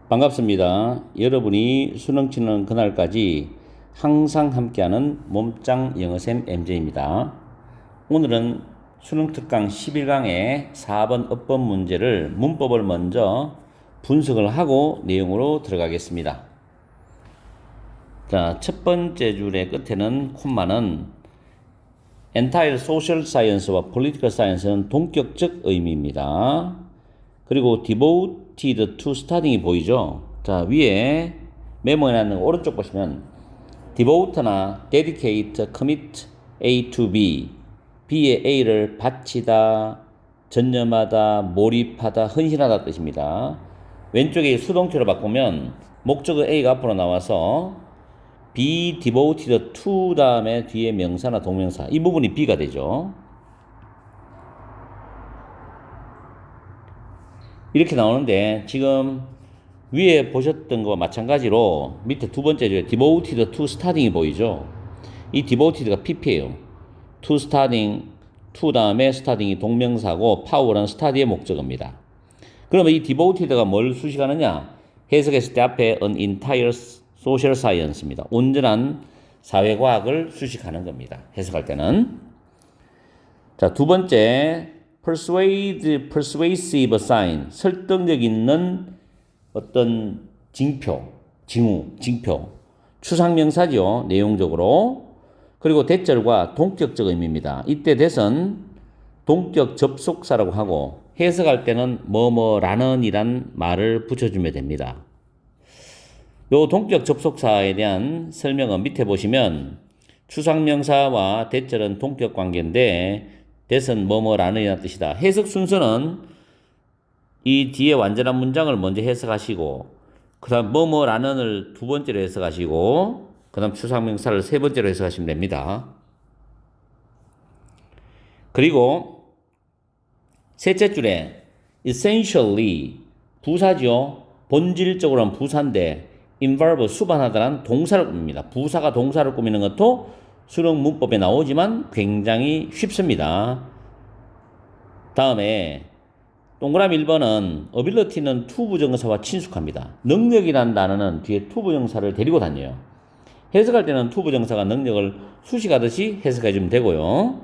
반갑습니다. 여러분이 수능 치는 그날까지 항상 함께하는 몸짱 영어쌤 MJ입니다. 오늘은 수능 특강 11강의 4번 어법 문제를 문법을 먼저 분석을 하고 내용으로 들어가겠습니다. 자, 첫 번째 줄의 끝에는 콤마는 entire social science와 political science는 동격적 의미입니다. 그리고 devoted to studying이 보이죠? 자, 위에 메모해놨는 오른쪽 보시면 devote나 dedicate, commit A to B, B의 A를 바치다, 전념하다, 몰입하다, 헌신하다 뜻입니다. 왼쪽에 수동태로 바꾸면 목적어 A가 앞으로 나와서 be devoted to 다음에 뒤에 명사나 동명사, 이 부분이 B가 되죠. 이렇게 나오는데 지금 위에 보셨던 것과 마찬가지로 밑에 두 번째 줄에 devoted to studying이 보이죠. 이 devoted가 pp예요. to studying, to 다음에 studying이 동명사고 power은 study의 목적어입니다. 그러면 이 devoted가 뭘 수식하느냐? 해석했을 때 앞에 an entire social science입니다. 온전한 사회과학을 수식하는 겁니다. 해석할 때는. 자, 두 번째 persuasive sign, 설득력 있는 어떤 징표, 징표, 추상명사죠, 내용적으로. 그리고 대절과 동격적 의미입니다. 이때 대선 동격 접속사라고 하고 해석할 때는 뭐뭐라는 이란 말을 붙여주면 됩니다. 요 동격 접속사에 대한 설명은 밑에 보시면 추상명사와 대절은 동격 관계인데 대선 뭐뭐라는 이란 뜻이다. 해석 순서는 이 뒤에 완전한 문장을 먼저 해석하시고 그 다음 뭐뭐라는을 두 번째로 해석하시고 그 다음 추상명사를 세 번째로 해석하시면 됩니다. 그리고 셋째 줄에 essentially 부사죠. 본질적으로는 부사인데 involve 수반하다란 동사를 꾸밉니다. 부사가 동사를 꾸미는 것도 수능 문법에 나오지만 굉장히 쉽습니다. 다음에 동그라미 1번은 ability는 to 부정사와 친숙합니다. 능력이라는 단어는 뒤에 to 부정사를 데리고 다녀요. 해석할 때는 to 부정사가 능력을 수식하듯이 해석해주면 되고요.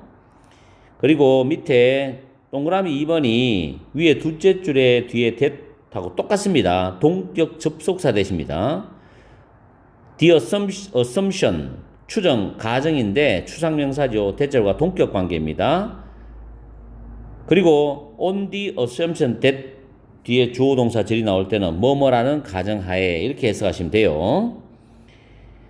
그리고 밑에 동그라미 2번이 위에 둘째 줄에 뒤에 that하고 똑같습니다. 동격 접속사 대십니다. The assumption, 추정, 가정인데 추상명사죠. 대절과 동격 관계입니다. 그리고 on the assumption that 뒤에 주어 동사 절이 나올 때는 뭐뭐라는 가정하에 이렇게 해석하시면 돼요.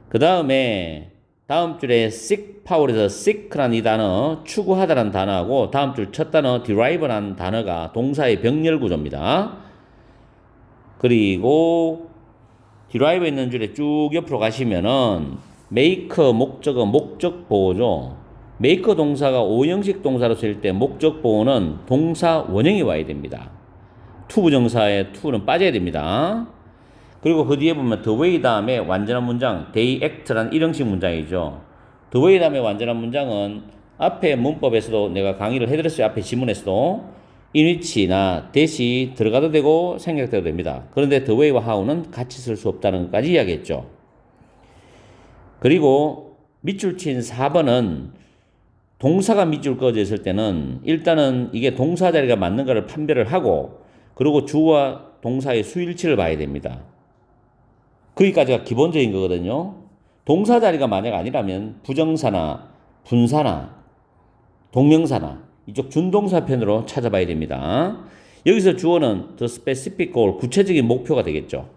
그 다음에 다음 줄에 seek power에서 seek라는 이 단어 추구하다라는 단어하고 다음 줄 첫 단어 derive라는 단어가 동사의 병렬 구조입니다. 그리고 derive 있는 줄에 쭉 옆으로 가시면은 make 목적어 목적 보호죠. make 동사가 5형식 동사로 쓸 때 목적 보호는 동사 원형이 와야 됩니다. to 부정사의 to는 빠져야 됩니다. 그리고 그 뒤에 보면 the way 다음에 완전한 문장 they act라는 1형식 문장이죠. the way 다음에 완전한 문장은 앞에 문법에서도 내가 강의를 해드렸어요. 앞에 지문에서도 in which나 that이 들어가도 되고 생략돼도 됩니다. 그런데 the way와 how는 같이 쓸 수 없다는 것까지 이야기했죠. 그리고 밑줄 친 4번은 동사가 밑줄 그어져 있을 때는 일단은 이게 동사 자리가 맞는가를 판별을 하고 그리고 주어와 동사의 수일치를 봐야 됩니다. 거기까지가 기본적인 거거든요. 동사 자리가 만약 아니라면 부정사나 분사나 동명사나 이쪽 준동사 편으로 찾아봐야 됩니다. 여기서 주어는 the specific goal, 구체적인 목표가 되겠죠.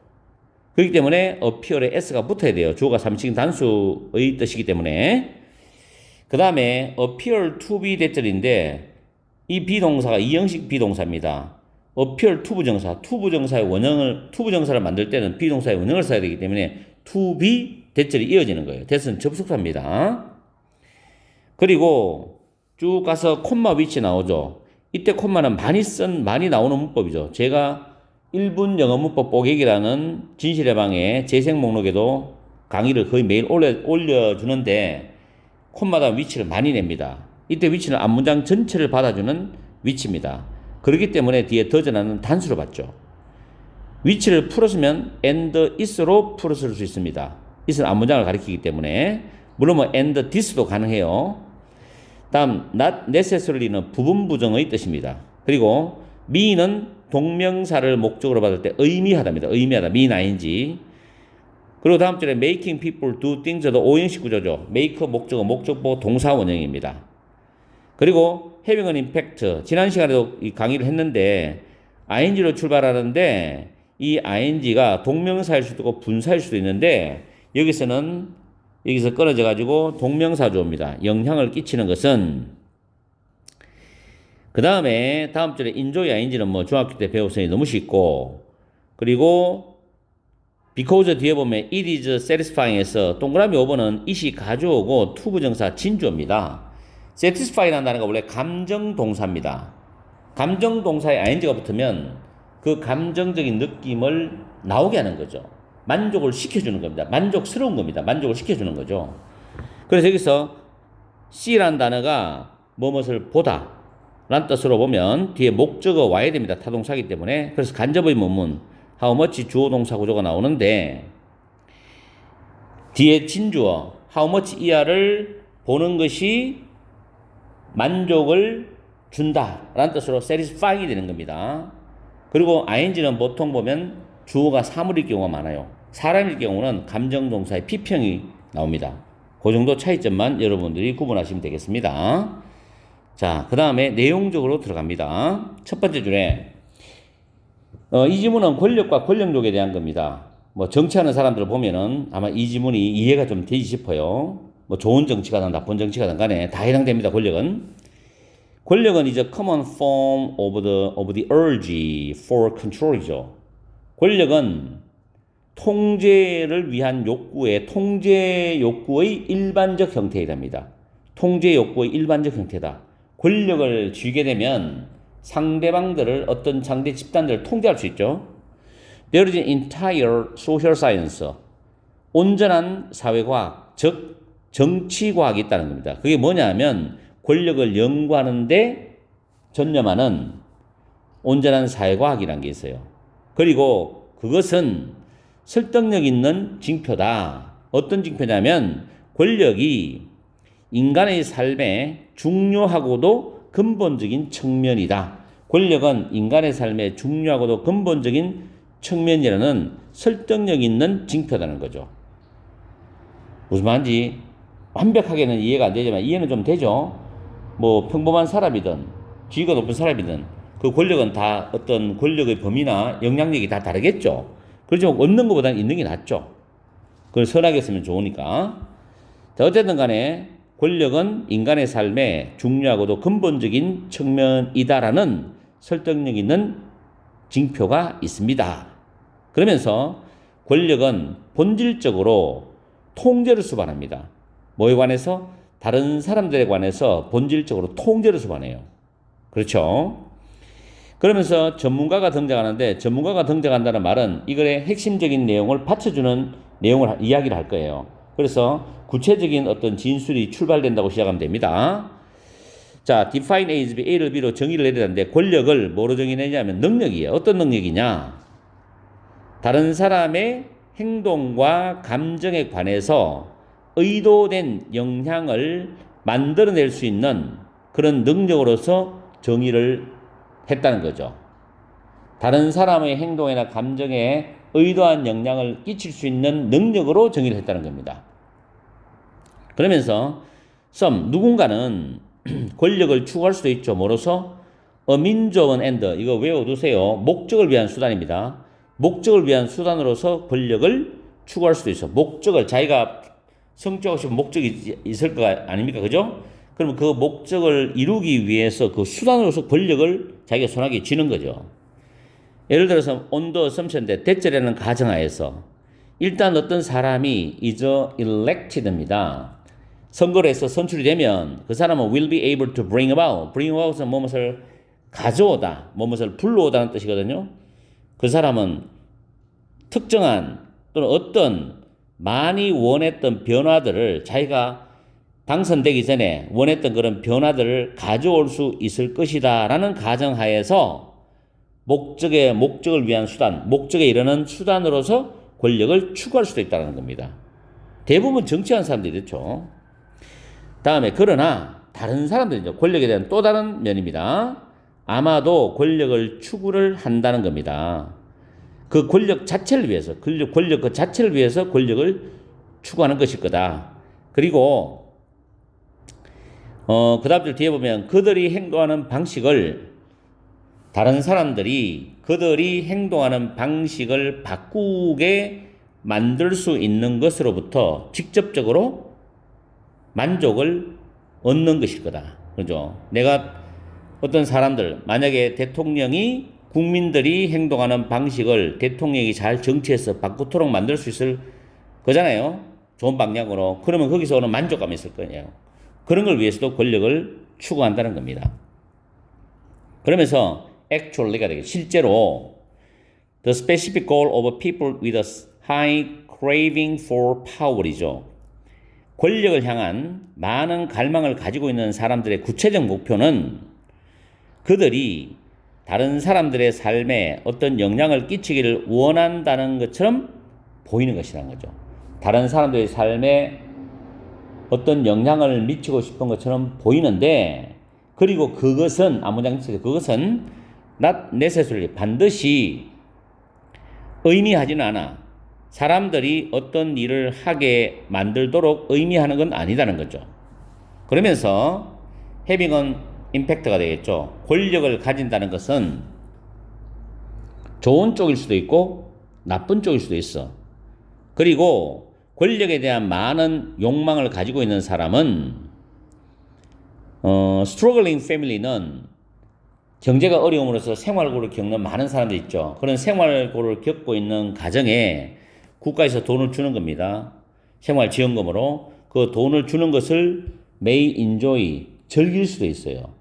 그렇기 때문에 appear에 s가 붙어야 돼요. 주어가 삼식 단수의 뜻이기 때문에. 그 다음에 appear to be 대절인데 이 비동사가 2형식 비동사입니다. appear to 부정사, to 부정사의 원형을, to 부정사를 만들 때는 비동사의 원형을 써야 되기 때문에 to be 대절이 이어지는 거예요. that은 접속사입니다. 그리고 쭉 가서 콤마 위치 나오죠. 이때 콤마는 많이 나오는 문법이죠. 제가 1분 영어 문법 뽀개기라는 진실의 방에 재생 목록에도 강의를 거의 매일 올려주는데 콤마다 위치를 많이 냅니다. 이때 위치는 앞문장 전체를 받아주는 위치입니다. 그렇기 때문에 뒤에 더전하는 단수로 받죠. 위치를 풀었으면 and is로 풀었을 수 있습니다. is는 앞문장을 가리키기 때문에 물론 뭐 and this도 가능해요. 다음 not necessarly는 부분 부정의 뜻입니다. 그리고 me는 동명사를 목적으로 받을 때 의미하다입니다. 의미하다 mean ing. 그리고 다음 줄에 making people do things도 오형식 구조죠. make 목적어 목적보 동사 원형입니다. 그리고 having an impact 지난 시간에도 이 강의를 했는데 ing로 출발하는데 이 ing가 동명사일 수도 있고 분사일 수도 있는데 여기서 끊어져 가지고 동명사조입니다. 영향을 끼치는 것은 그 다음에 다음 줄에 enjoy ing는 뭐 중학교 때 배웠으니 너무 쉽고 그리고 because 뒤에 보면 it is satisfying에서 동그라미 5번은 it이 가져오고 to 부정사 진주어입니다. satisfy라는 단어가 원래 감정 동사입니다. 감정 동사에 ing가 붙으면 그 감정적인 느낌을 나오게 하는 거죠. 만족을 시켜주는 겁니다. 만족스러운 겁니다. 만족을 시켜주는 거죠. 그래서 여기서 C라는 단어가 무엇을 보다 라는 뜻으로 보면 뒤에 목적어 와야 됩니다. 타동사이기 때문에. 그래서 간접의 문문 how much 주어 동사 구조가 나오는데 뒤에 진주어 how much 이하를 보는 것이 만족을 준다 라는 뜻으로 satisfying이 되는 겁니다. 그리고 ing는 보통 보면 주어가 사물일 경우가 많아요. 사람일 경우는 감정동사의 피평이 나옵니다. 그 정도 차이점만 여러분들이 구분하시면 되겠습니다. 자, 그 다음에 내용적으로 들어갑니다. 첫 번째 줄에 이 지문은 권력과 권력욕에 대한 겁니다. 뭐 정치하는 사람들을 보면은 아마 이 지문이 이해가 좀 되지 싶어요. 뭐 좋은 정치가든 나쁜 정치가든 간에 다 해당됩니다. 권력은 is a common form of the urge for control이죠. 권력은 통제를 위한 욕구의 통제 욕구의 일반적 형태이랍니다. 통제 욕구의 일반적 형태다. 권력을 쥐게 되면 상대방들을 어떤 상대 집단들을 통제할 수 있죠. There is an entire social science, 온전한 사회과학, 즉 정치과학이 있다는 겁니다. 그게 뭐냐면 권력을 연구하는데 전념하는 온전한 사회과학이라는 게 있어요. 그리고 그것은 설득력 있는 징표다. 어떤 징표냐면 권력이 인간의 삶에 중요하고도 근본적인 측면이다. 권력은 인간의 삶에 중요하고도 근본적인 측면이라는 설득력 있는 징표라는 거죠. 무슨 말인지 완벽하게는 이해가 안 되지만 이해는 좀 되죠. 뭐 평범한 사람이든 지위가 높은 사람이든 그 권력은 다 어떤 권력의 범위나 영향력이 다 다르겠죠. 그렇지만 없는 것보다는 있는 게 낫죠. 그걸 선하게 쓰면 좋으니까. 자, 어쨌든 간에 권력은 인간의 삶에 중요하고도 근본적인 측면이다라는 설득력 있는 징표가 있습니다. 그러면서 권력은 본질적으로 통제를 수반합니다. 뭐에 관해서? 다른 사람들에 관해서 본질적으로 통제를 수반해요. 그렇죠? 그러면서 전문가가 등장하는데 전문가가 등장한다는 말은 이거의 핵심적인 내용을 받쳐주는 내용을 이야기를 할 거예요. 그래서 구체적인 어떤 진술이 출발된다고 시작하면 됩니다. 자, define A, B, A를 B로 정의를 내야 되는데 권력을 뭐로 정의내냐면 능력이에요. 어떤 능력이냐? 다른 사람의 행동과 감정에 관해서 의도된 영향을 만들어낼 수 있는 그런 능력으로서 정의를 했다는 거죠. 다른 사람의 행동이나 감정에 의도한 영향을 끼칠 수 있는 능력으로 정의를 했다는 겁니다. 그러면서 누군가는 권력을 추구할 수도 있죠. 뭐로서? A means of an end. 이거 외워두세요. 목적을 위한 수단입니다. 목적을 위한 수단으로서 권력을 추구할 수도 있어. 목적을 자기가 성취하고 싶은 목적이 있을 거 아닙니까? 그죠? 그러면 그 목적을 이루기 위해서 그 수단으로서 권력을 자기가 손아귀에 쥐는 거죠. 예를 들어서 on the assumption인데 대절이라는 가정하에서 일단 어떤 사람이 is elected입니다. 선거를 해서 선출이 되면 그 사람은 will be able to bring about은 무엇을 가져오다, 무엇을 불러오다는 뜻이거든요. 그 사람은 특정한 또는 어떤 많이 원했던 변화들을 자기가 당선되기 전에 원했던 그런 변화들을 가져올 수 있을 것이다 라는 가정하에서 목적을 위한 수단, 목적에 이르는 수단으로서 권력을 추구할 수도 있다는 겁니다. 대부분 정치하는 사람들이 이렇죠. 다음에 그러나 다른 사람들이죠. 권력에 대한 또 다른 면입니다. 아마도 권력을 추구를 한다는 겁니다. 그 권력 자체를 위해서, 권력 그 자체를 위해서 권력을 추구하는 것일 거다. 그리고 그 다음 줄 뒤에 보면 그들이 행동하는 방식을 다른 사람들이 그들이 행동하는 방식을 바꾸게 만들 수 있는 것으로부터 직접적으로 만족을 얻는 것일 거다. 그죠? 내가 어떤 사람들, 만약에 대통령이 국민들이 행동하는 방식을 대통령이 잘 정치해서 바꾸도록 만들 수 있을 거잖아요. 좋은 방향으로. 그러면 거기서 오는 만족감이 있을 거예요. 그런 걸 위해서도 권력을 추구한다는 겁니다. 그러면서 actually가 되게 실제로 the specific goal of people with a high craving for power이죠. 권력을 향한 많은 갈망을 가지고 있는 사람들의 구체적 목표는 그들이 다른 사람들의 삶에 어떤 영향을 끼치기를 원한다는 것처럼 보이는 것이라는 거죠. 다른 사람들의 삶에 어떤 영향을 미치고 싶은 것처럼 보이는데, 그리고 그것은 앞문장에서 그것은 not necessarily 반드시 의미하지는 않아. 사람들이 어떤 일을 하게 만들도록 의미하는 건 아니다는 거죠. 그러면서 having an impact가 되겠죠. 권력을 가진다는 것은 좋은 쪽일 수도 있고 나쁜 쪽일 수도 있어. 그리고 권력에 대한 많은 욕망을 가지고 있는 사람은 struggling family는 경제가 어려움으로써 생활고를 겪는 많은 사람들이 있죠. 그런 생활고를 겪고 있는 가정에 국가에서 돈을 주는 겁니다. 생활지원금으로. 그 돈을 주는 것을 may enjoy, 즐길 수도 있어요.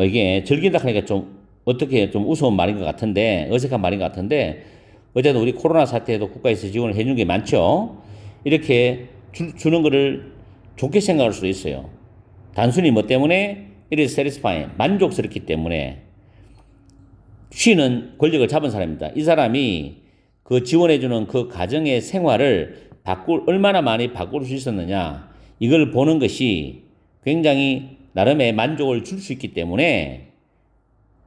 이게 즐긴다 하니까 좀 어떻게 좀 우스운 말인 것 같은데, 어색한 말인 것 같은데, 어쨌든 우리 코로나 사태에도 국가에서 지원을 해준 게 많죠. 이렇게 주는 거를 좋게 생각할 수도 있어요. 단순히 뭐 때문에 it is satisfying, 만족스럽기 때문에. 쉬는 권력을 잡은 사람입니다. 이 사람이 그 지원해주는 그 가정의 생활을 얼마나 많이 바꿀 수 있었느냐, 이걸 보는 것이 굉장히 나름의 만족을 줄 수 있기 때문에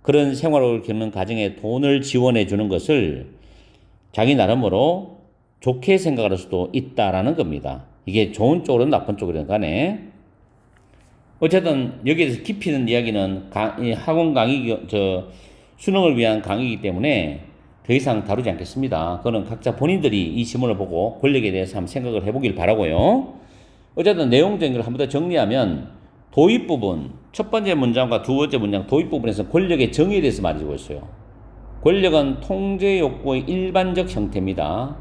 그런 생활을 겪는 가정에 돈을 지원해 주는 것을 자기 나름으로 좋게 생각할 수도 있다라는 겁니다. 이게 좋은 쪽으로는 나쁜 쪽으로는 간에. 어쨌든 여기에서 깊이 있는 이야기는 학원 강의, 수능을 위한 강의이기 때문에 더 이상 다루지 않겠습니다. 그거는 각자 본인들이 이 지문을 보고 권력에 대해서 한번 생각을 해보길 바라고요. 어쨌든 내용적인 걸 한 번 더 정리하면, 도입 부분, 첫 번째 문장과 두 번째 문장 도입 부분에서 권력의 정의에 대해서 말해주고 있어요. 권력은 통제 욕구의 일반적 형태입니다.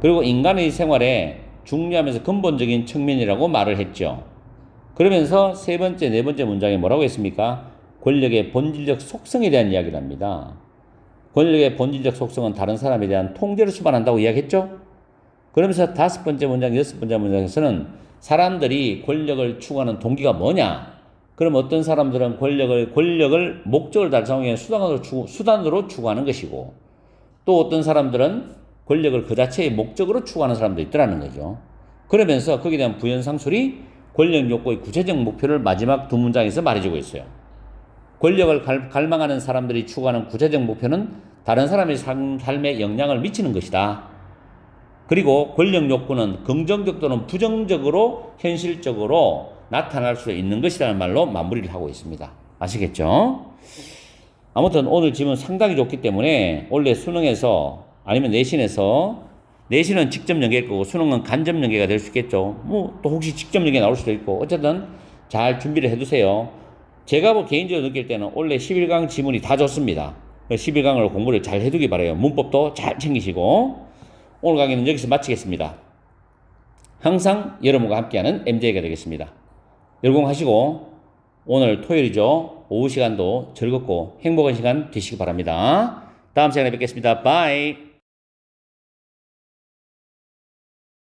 그리고 인간의 생활에 중요하면서 근본적인 측면이라고 말을 했죠. 그러면서 세 번째, 네 번째 문장에 뭐라고 했습니까? 권력의 본질적 속성에 대한 이야기를 합니다. 권력의 본질적 속성은 다른 사람에 대한 통제를 수반한다고 이야기했죠. 그러면서 다섯 번째 문장, 여섯 번째 문장에서는 사람들이 권력을 추구하는 동기가 뭐냐? 그럼 어떤 사람들은 권력을 목적을 달성하기 위한 수단으로 추구하는 것이고, 또 어떤 사람들은 권력을 그 자체의 목적으로 추구하는 사람도 있더라는 거죠. 그러면서 거기에 대한 부연상술이 권력 욕구의 구체적 목표를 마지막 두 문장에서 말해주고 있어요. 권력을 갈망하는 사람들이 추구하는 구체적 목표는 다른 사람의 삶에 영향을 미치는 것이다. 그리고 권력 욕구는 긍정적 또는 부정적으로 현실적으로 나타날 수 있는 것이라는 말로 마무리를 하고 있습니다. 아시겠죠? 아무튼 오늘 지문 상당히 좋기 때문에 원래 수능에서 아니면 내신은 직접 연계일 거고 수능은 간접 연계가 될 수 있겠죠. 또 혹시 직접 연계 나올 수도 있고, 어쨌든 잘 준비를 해두세요. 제가 개인적으로 느낄 때는 원래 11강 지문이 다 좋습니다. 11강을 공부를 잘 해두기 바라요. 문법도 잘 챙기시고. 오늘 강의는 여기서 마치겠습니다. 항상 여러분과 함께하는 MJ가 되겠습니다. 열공하시고 오늘 토요일이죠. 오후 시간도 즐겁고 행복한 시간 되시기 바랍니다. 다음 시간에 뵙겠습니다. 바이.